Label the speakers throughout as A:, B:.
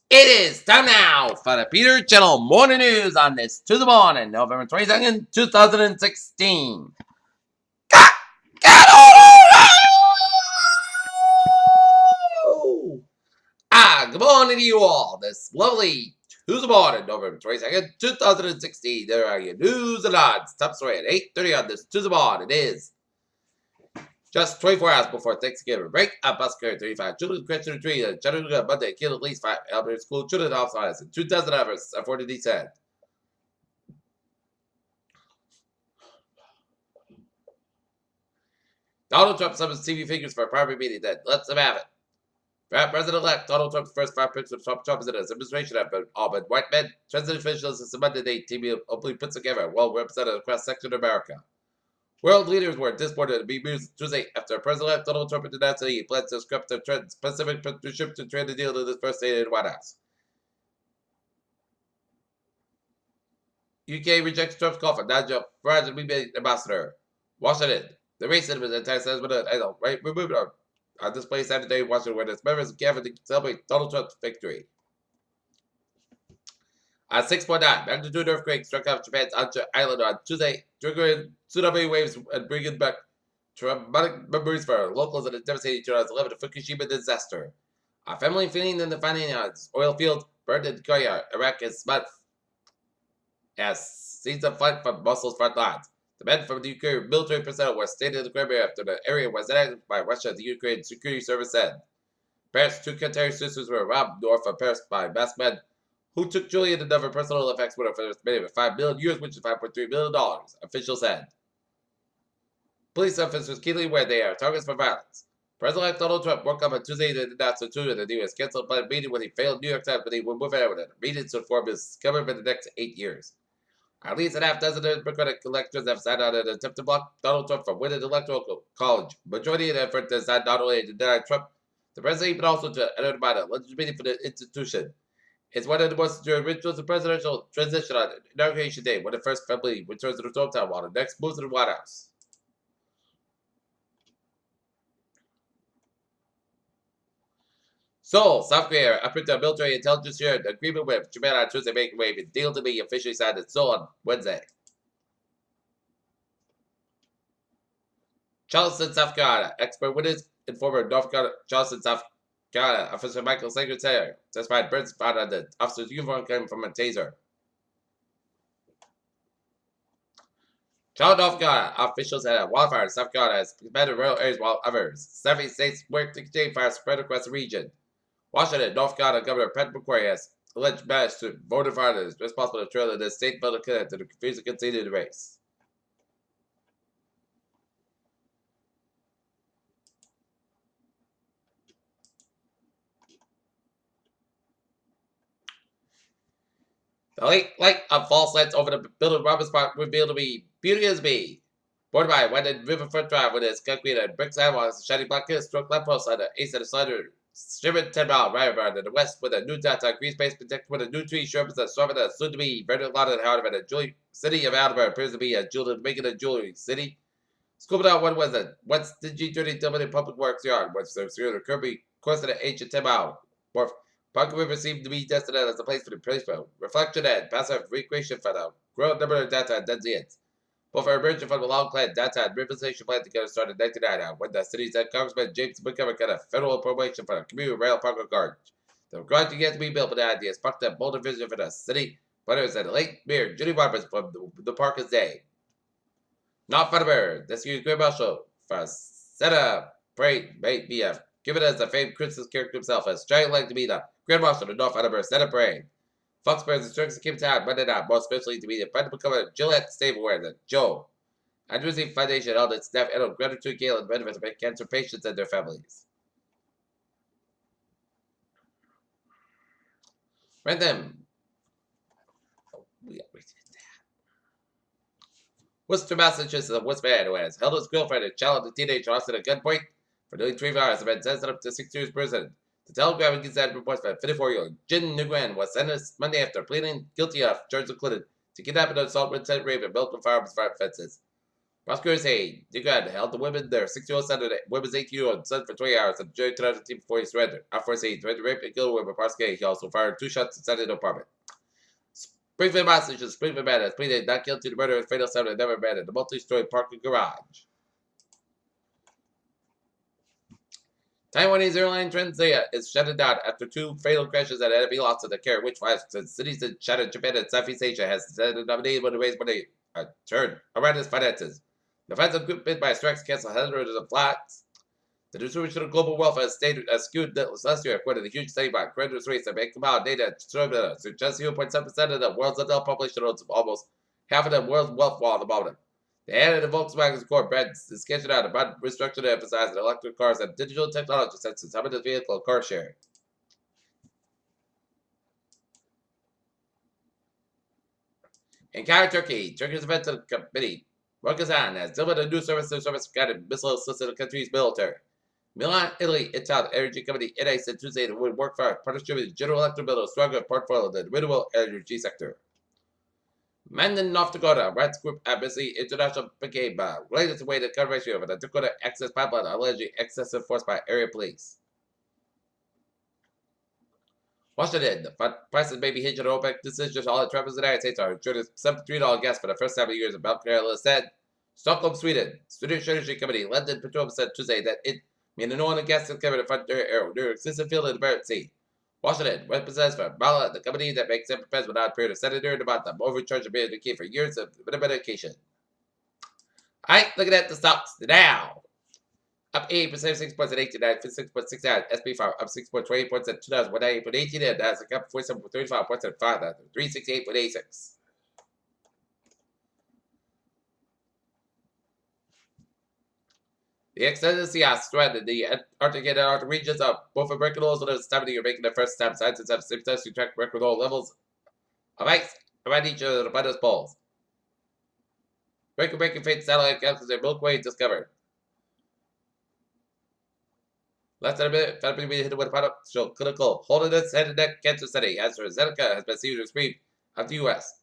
A: It is time now for the Peter Channel Morning News on this Tuesday morning, November 22nd, 2016. Get on! Good morning to you all. This lovely Tuesday morning, November 22nd, 2016. There are your news and odds. Top story at 8:30 on this Tuesday morning. It is just 24 hours before Thanksgiving break. At Busker 35 children Christian tree. Chattanooga Monday killed at least 5 elementary school children outside and 2,000 hours, according to said. Donald Trump summons TV figures for a private meeting that lets them have it. President-elect Donald Trump's first 5 pictures of Trump in his administration have been all but white men. Transit officials and Monday night TV openly put together a well-represented across section of America. World leaders were disappointed to be moved Tuesday after President-elect Donald Trump announced that he plans to scrap the Pacific Partnership to trade the deal in his first day in the White House. UK rejects Trump's call for Nigel Farage to be made ambassador. Washington. The racist was anti-Semitism idol right removed on display Saturday in Washington where its members gathered to celebrate Donald Trump's victory. A 6.9 magnitude earthquake struck off Japan's Honshu Island on Tuesday, triggering tsunami waves and bringing back traumatic memories for locals in the devastating 2011 Fukushima disaster. A family fleeing in the finance oil field burned in Korea, Iraq, is month as scenes of fight from Mosul's front lines. The men from the Ukraine military personnel were staying in the Crimea after the area was annexed by Russia, the Ukraine Security Service said. Paris, 2 Qatari sisters were robbed north of Paris by masked men who took Julian another personal effects widow for an estimated $5 million, which is $5.3 million, officials said. Police officers keenly aware they are targets for violence. President Donald Trump woke up on Tuesday to announce on Twitter that he was canceled by a meeting when he failed New York Times, but he will move ahead with it. Meetings to inform his government for the next 8 years. At least a half dozen Democratic electors have signed on an attempt to block Donald Trump from winning the Electoral College. Majority of the effort is not only to deny Trump, the president, but also to undermine a legitimate for the institution. It's one of the most enduring rituals of presidential transition on Inauguration Day, when the first family returns to the hometown while the next moves to the White House. Seoul, South Korea, after the military intelligence shared an agreement with Japan on Tuesday, making wave and deal to be officially signed in Seoul on Wednesday. Charleston, South Carolina, expert witness and former North Carolina, Charleston, South Carolina, Officer Michael Secretary testified birds found on the officer's uniform came from a taser. Charlotte, North Carolina, officials said a wildfire in South Carolina has expanded rural areas while others. 70 states work to contain fires spread across the region. Washington, North Carolina Governor Pat McCrory has alleged mass to voter fraud is responsible for trailing the state voter candidate to the confusing conceded race. The late light of false lights over the building Robbins Park revealed to be beauty as me. Bordered by went in Riverfront Drive with its concrete and brick sidewalks, shiny black kids struck lampposts on the east of the slider. Shivered 10-mile river in the west with a new downtown green space protected with a new tree shrubs that swarm the soon to be very lot of the heart of the jewelry city of Alabama appears to be a jewelry making a jewelry city. Scooping out what was it? What's the G30 Dublin Public Works Yard? What's the Kirby course of the ancient 10-mile wharf? Park River seemed to be destined as a place for the placement, reflection and passive recreation for the growing number of downtown Denzians. Both are emerging from the long-planned downtown revitalization plan together started in 1999 when the city's head Congressman James McCammon got a federal appropriation for the commuter rail parking garage. The garage yet to be built, but the idea sparked a bolder vision for the city, but it was at late mayor Judy Roberts from the Parkers Day. Not for the bird, this year's Grand Marshal for Santa Parade may be given as the famed Christmas character himself as giant like to be the Grand Marshal of North Edinburgh Santa Parade. Foxboro's instructions came to town Monday night, more especially to be the friend to become a Gillette Stableware than Joe. Andrew's Foundation held its staff annual gratitude gala and benefits for cancer patients and their families. Random. Worcester, Massachusetts, a West man who has held his girlfriend and child and teenager arrested at gunpoint for nearly 3 hours and been sentenced up to 6 years prison. The Telegraph and Gazette reports that 54-year-old Jin Nguyen was sentenced Monday after pleading guilty of charges included to kidnapping and assault with intent rape and multiple firearms fire offenses. Prosecutors say Digard held the women there 6-year-old son and women's 18-year-old son for 20 hours and the jury turned out the team before he surrendered. After he threatened to rape and kill a woman, prosecutor, he also fired 2 shots inside an apartment. Springfield, Massachusetts, Springfield man has pleaded not guilty to the murder of fatal son and never abandoned the multi-story parking garage. Taiwanese airline Transea is shut down after 2 fatal crashes that had to be lost to the carrier, which was cities in China, Japan, and Southeast Asia has said nominated to raise money turn around its finances. The defensive group bid by strikes canceled hundreds of flights. The distribution of global wealth has stayed skewed last year, according to the huge study by credit rates that make combined data suggests 0.7% of the world's adult population owns almost half of the world's wealth wall at the moment. The head of the Volkswagen core brands is sketching out about restructure to emphasize that electric cars and digital technology since it's having this vehicle car sharing. In Cairo, Turkey, Turkey's defense committee Rokazan has delivered a new service guided missile system to the country's military. Milan, Italy, Intel Energy Company, NA said Tuesday it would work for a partnership with General Electric build a stronger portfolio in the renewable energy sector. Mandan, North Dakota, Rights Group Embassy International became related to way the cover ratio of the Dakota Access Pipeline allegedly excessive force by area police. Washington, the prices may be hinging on OPEC decisions. All the travelers in the United States are ensured $73 gas for the first time in years, Balkan analyst said. Stockholm, Sweden, Swedish Energy Company, London Petroleum said Tuesday that it made an oil and gas discovery to front their existing field in the Barents Sea. Washington, represents for Bala, the company that makes and prepares without period of Senator about them overcharged being the key for years of medication. Alright, looking at the stocks now. Up 8%, 6 points at 89, 6.69. SP5 up 6.28 points at 2,198.18, and Nasdaq up 47.35 points at 5,368.86. The extended sea ice threat in the Arctic and Antarctic regions of both of record lows on the 70 are making their first time scientists have successfully tracked record low levels of ice around each of the planet's poles. Record-breaking faint satellite galaxies and Milky Way discovered. Less than a minute, Federal media hit with a product show clinical holiness head and neck cancer study. AstraZeneca has been seen to screen of the U.S.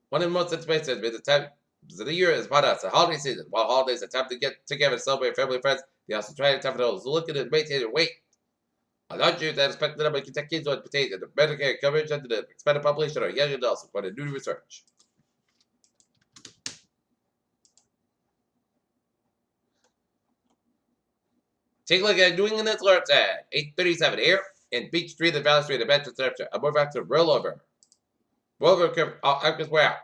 A: One of the most anticipated has been the time of the year is upon us, the holiday season. While holidays are time to get together and celebrate family and friends, they also try to time for those looking at maintain their weight. A large year that expect the number of Kentuckians would pertain to the Medicare coverage under the expanded population or young adults, according to new research. Take a look at New England alerts at 8:37 here in Beach Street and Valley Street, a Manchester, a more active rollover. Rollover curve, Arcus way out.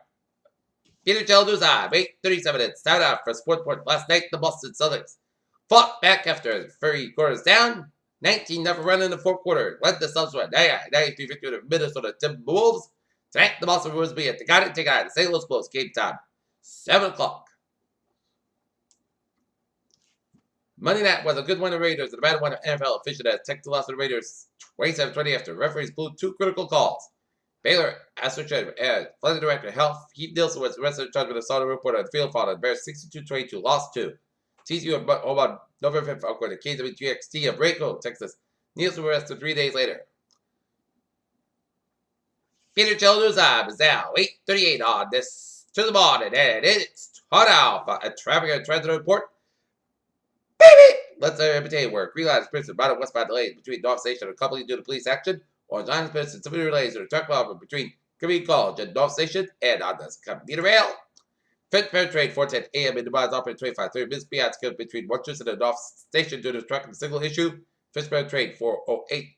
A: Peter Tell News Live, 8:37. It's time out for Sports Point. Last night, the Boston Celtics fought back after 3 quarters down. 19 never run in the 4th quarter. Led the Celtics to a 93 victory over the Minnesota Timberwolves. Tonight, the Boston Bruins be at the Garden. Take out the St. Louis Blues. Game time, 7 o'clock. Monday night was a good one of the Raiders and a bad one of NFL official that Texas lost the Raiders 27-20 after referees blew 2 critical calls. Baylor associated Florida Director of Health Heath Nielsen was arrested and charged with assault report on the field foul and Bears 62-22 lost to TCU on November 5th, according to KWGXT of Waco, Texas. Nielsen was arrested 3 days later. Peter Chill News Live is now 8:38 on this to the morning, and it's hot out a traffic and transit report. Baby! Let's reputation where green line is printed about westbound delays between North Station and Company due to police action. Orange line is printed and similar delays to the truck problem between Community College and North Station and on the commuter rail. Fitchburg train 4:10 a.m. in Dubai is operating 25:30 minutes beyond schedule between Worcester and the North Station due to the truck and signal issue. Fitchburg train 4:08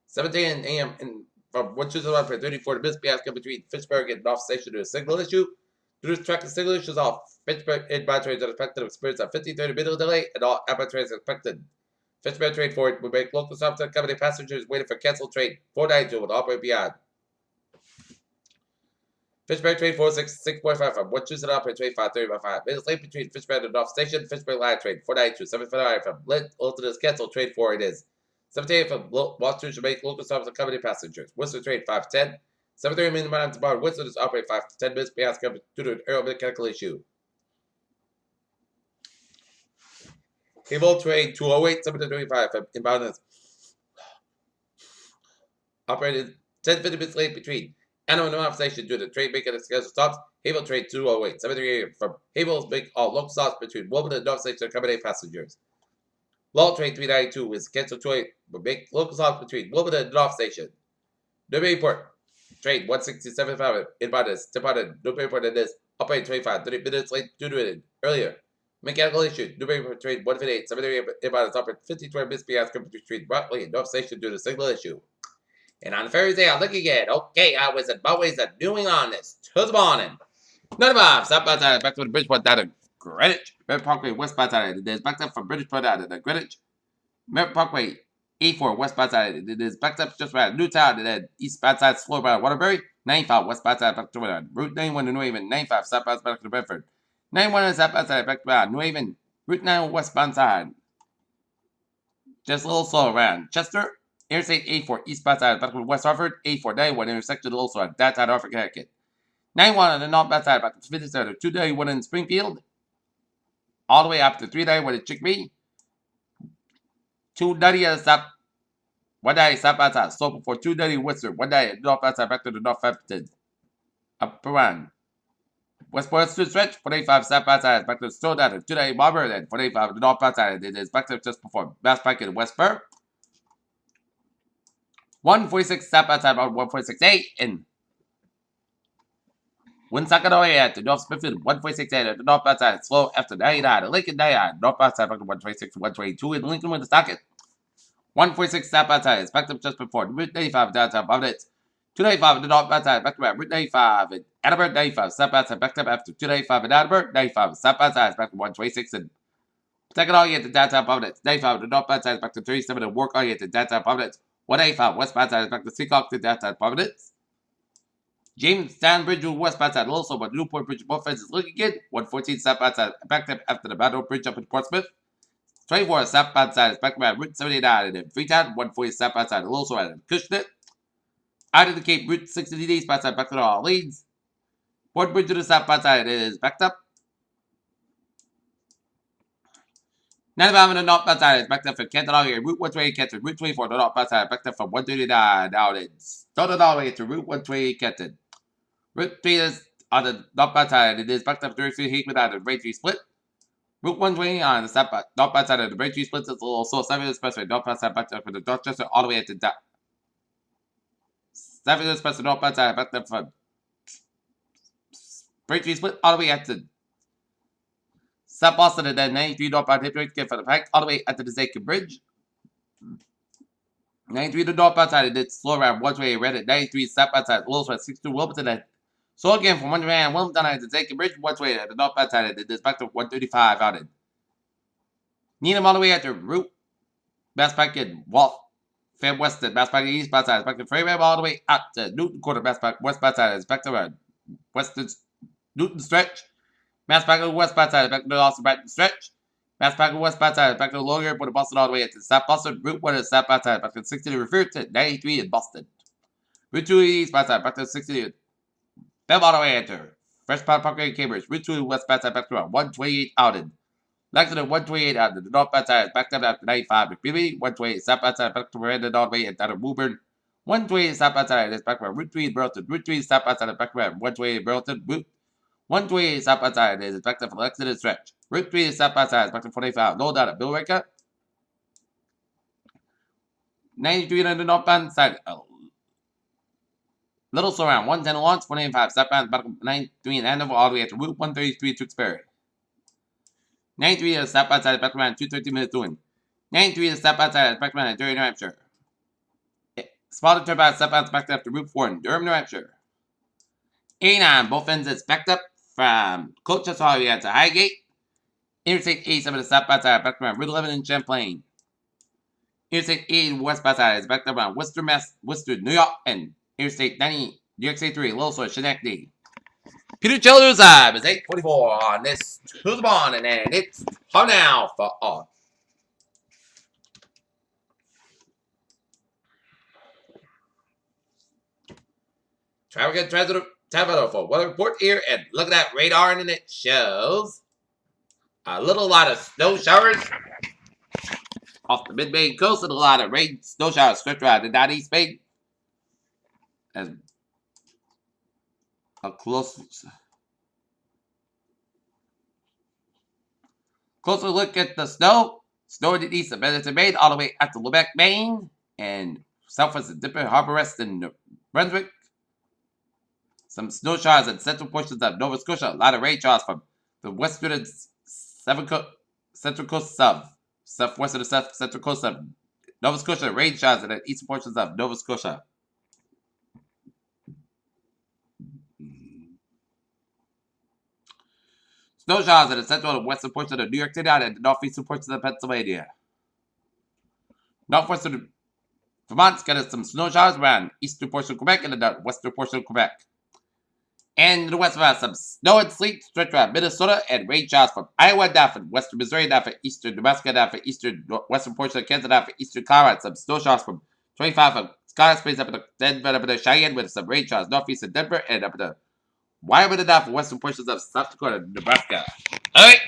A: 7:10 a.m. from Worcester to 34 minutes beyond schedule between Fitchburg and North Station due to signal issue. Due to the truck and signal issues off, Fitchburg inbound trains are expected to experience a 50-30 minute delay, and all outbound trains are expected. Fitchburg train 4 will make local stops to accommodate passengers waiting for canceled train 492 will operate beyond. Fitchburg train 466.5 from Worcester to operate 25:30 by 5 minutes late between Fitchburg and North Station. Fitchburg line train 492 759 from Littleton is canceled. Train 4 it is. 7:10 from Worcester to make local stops to accommodate passengers. Worcester train 5:10. 7:30 minutes on tomorrow. Worcester is operate 5 to 10 minutes beyond schedule due to an aeromechanical issue. Cable train 208 7:25 from inbound is operated 10-15 minutes late between Animal North Station due to trade making and schedule stops. Havel Trade 208. 738 from Havel's make all local stops between Wilmington and North Station accommodate passengers. Law Train 392 is scheduled to make local stops between Wilmington and North Station. Newburyport Train 167 inbound is departed Newburyport and is operating 30 minutes late due to it earlier. Mechanical issue. Newburyport Train 158 738 inbound is operating 52 minutes behind between Rockland and North Station due to signal issue. And on Thursday, I'll look again. Okay, I was always a doing on this. To the morning. 95, southbound side, back to the Bridgeport down to Greenwich. Merritt Parkway, westbound side. It is backed up from Bridgeport down to Greenwich. Merritt Parkway, E4, westbound side. It is backed up just around Newtown and then eastbound side, slow by Waterbury. 95, westbound side, back to Route 91 to New Haven. 95, southbound back to Bedford. 91 southbound side, back to New Haven. Route 9, westbound side. Just a little slow around Chester. Interstate 84, eastbound side, back to West Hartford. 84, 91, intersection also at that side, Hartford, Connecticut. 91 on the northbound side, back to 57, 291 in Springfield. All the way up to 391 in Chickpea. 290 at the stop. 190 southbound side, slope before 290 Worcester. 190 northbound side, back to the Northampton. Up around Westport Street stretch. 485 southbound side, back to the store down to 290 Marlborough. Then 485 on the northbound side, it is back to just before Mass Pike in Westboro. 146 southbound side, about 146A in Woonsocket at the North Smithfield, 146A at the northbound side, slow after 99. Lincoln 99, northbound side, back to 126 122 in Lincoln with the socket. 146 southbound side, is backed up just before Route 95 downtown Providence. 295 at the northbound side, back to Route 95 in Edinburgh, 95 southbound side, backed up after 295 in Edinburgh, 95 southbound side, back to 126 in Second all at the downtown Providence. 95 the northbound side is back to 37 and work all at the downtown Providence. 185 westbound side is back to Seacock to downtown Providence. Jamestown Bridge westbound side also, but Newport Bridge both ends is looking good. 114 southbound side back up after the Battle Bridge up in Portsmouth. 24 southbound side is back around Route 79 and in Freetown. 140 southbound side is also at Cushnet. Out of the Cape, Route 60 eastbound side back to all Orleans. Port Bridge to the southbound side is backed up. 95 on the northbound side is backed up from Canton all the way. Route 128 Canton. Route 24 on the northbound side backed up from 139 down in started all the way to Route 128 Canton. Route 3 is on the northbound side. It is backed up directly Hickman on the Braintree split. Route 120 on the northbound side of the Braintree split is a little slow. 7 expressway northbound side backed up from the Dorchester all the way to 7 expressway northbound side backed up from Braintree split all the way at the South Boston and then 93 northbound Hip Get for the Pike all the way at the Zakin Bridge. 93 the northbound side, it did slow around 128 red at 93 southbound side, lows at 62 Wilmington. And so again from 129 Wilmington at the Zakin Bridge, 128 at the northbound side, it is back to 135 out in Needham all the way at the Route Mass Pike and Walt Fair Weston, Mass Pike eastbound side, back to Freeway all the way out to Newton Quarter, Mass Pike westbound side, is back to Western Newton Stretch. Mass Pike westbound side, back to the Austin Brighton Stretch. Mass Pike westbound side, back to the Logan Airport in Boston all the way to South Boston. Route 1 is southbound side, back to 60 to refer to 93 in Boston. Route 2 eastbound side, back to 60 to Bell all the way enter. Fresh Pound Parkway in Cambridge. Route 2 westbound side, back to 128 out in Lexington, 128 out in the northbound side, back up after 95 in Quebec. 128 southbound side, back to Miranda all the way and down to Woburn. 128 southbound side is back around Route 3 in Burlington. Route 3 southbound side, back around 128 in Burlington. Route 128 southbound side is back to Lexington Stretch. Route 3 southbound side is back to 45. No doubt at Billerica. 93 on the northbound side. Little slow around 110 launch, 185 southbound, back to 93 in Andover all the way to Route 133 Tewksbury. 93 is southbound side, back around 230 minutes doing. 93 is southbound side, back around Durham, New Hampshire. Spotted turbout southbound back up to Route 4 in Durham, New Hampshire. 89, both ends is backed up from Colchester all the way to Highgate. Interstate 87 is southbound side, back around Route 11 in Champlain. Interstate 80 westbound side is backed up around Worcester, New York, and Interstate 90, New York State 3, Little Source, Schenectady. Peter Childers time is 8:44 on this Tuesday morning, and it's time now for all. Traffic and transit for weather report here, and look at that radar, and it shows a little lot of snow showers off the mid-Maine coast, and a lot of rain, snow showers stretch around the northeast Maine. As a closer look at the snow. Snow in the east of Mediterranean, Maine, all the way up to Lubec, Maine, and southwest of Dipper Harbor Rest in New Brunswick. Some snow showers in central portions of Nova Scotia. A lot of rain showers from the western and central coast southwestern and central coast of Nova Scotia. Rain showers in the eastern portions of Nova Scotia. Snow showers in the central and western portions of New York City and the northeastern portions of Pennsylvania. Northwestern Vermont's got some snow showers around eastern portion of Quebec and the western portion of Quebec. And in the west, we have some snow and sleet stretch around Minnesota and rain showers from Iowa down from western Missouri down from eastern Nebraska down from eastern western portion of Kansas down from eastern Colorado. Some snow showers from 25 from Scotland Springs up in the Denver up in the Cheyenne with some rain showers northeast of Denver and up in the Wyoming and down from western portions of South Dakota and Nebraska. All right.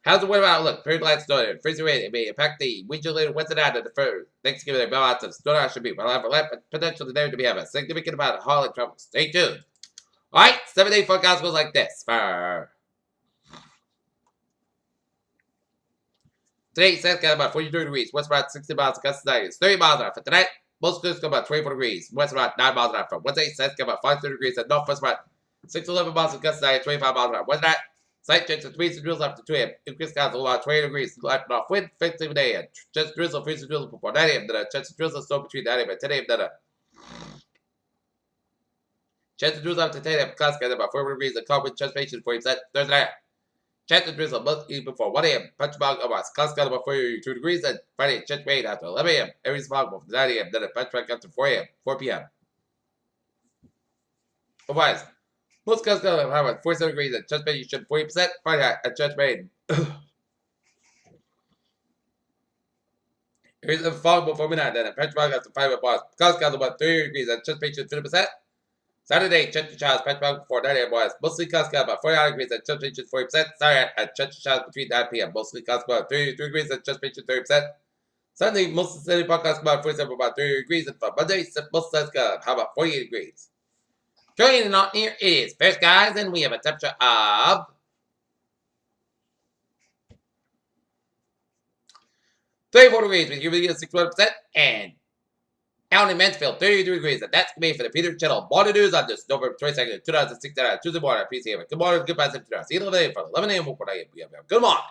A: How's the weather outlook? Very light snow and freezing rain. It may impact the winter later Wednesday night and the first Thanksgiving and balance of snow should be reliable, but potential there to be have a significant amount of hauling trouble. Stay tuned. Alright, 7-day forecast goes like this. Today, South got about 42 degrees. West about 60 miles. Gust 90. 30 miles an hour. For tonight, most schools go about 24 degrees. West about 9 miles an hour. For Wednesday, South got about 52 degrees. And northwest about 6 to 11 miles. Gust 90. 25 miles an hour. Wednesday night, slight chance of winds and drizzle after 2 a.m. Increased skies about 20 degrees. Left off wind, 15 a.m. Chance of drizzle, freezing drizzle before 9 a.m. Then a chance of drizzle snow between 9 a.m. and 10 a.m. Then a chance of drizzle after 10 a.m. Clouds got about 4 degrees. And calm wind transpiration 40% Thursday night. Chance of drizzle mostly before 1 a.m. Punch bog about clouds got about 42 degrees. And Friday, chance rain after 11 a.m. Aries fog before 9 a.m. Then a punch back after 4 a.m. 4 p.m. Otherwise, most clouds got about 47 degrees and chance rain should 40%. Friday at chance rain. Here's a fog before midnight. Then a punch bog after 5 a.m. Clouds got about 30 degrees and chance rain should 50%. Saturday, chance of showers, patch bog before 9 a.m. was mostly clouds got about 49 degrees and chance rain 40%. Saturday, at chance of showers between 9 p.m. Mostly clouds about 33 degrees and chance rain 30%. Sunday, most of the city forecast about 47 about 30 degrees. And for Monday, most clouds got about 48 degrees. Joining in on here is fair skies, and we have a temperature of 34 degrees with humidity of 61%, and out in Mansfield, 32 degrees, and that's me for the Peter Channel Morning News on this November 22nd, 2016, Tuesday morning. Please have a good morning, goodbye, see you later for 11 a.m. Good morning.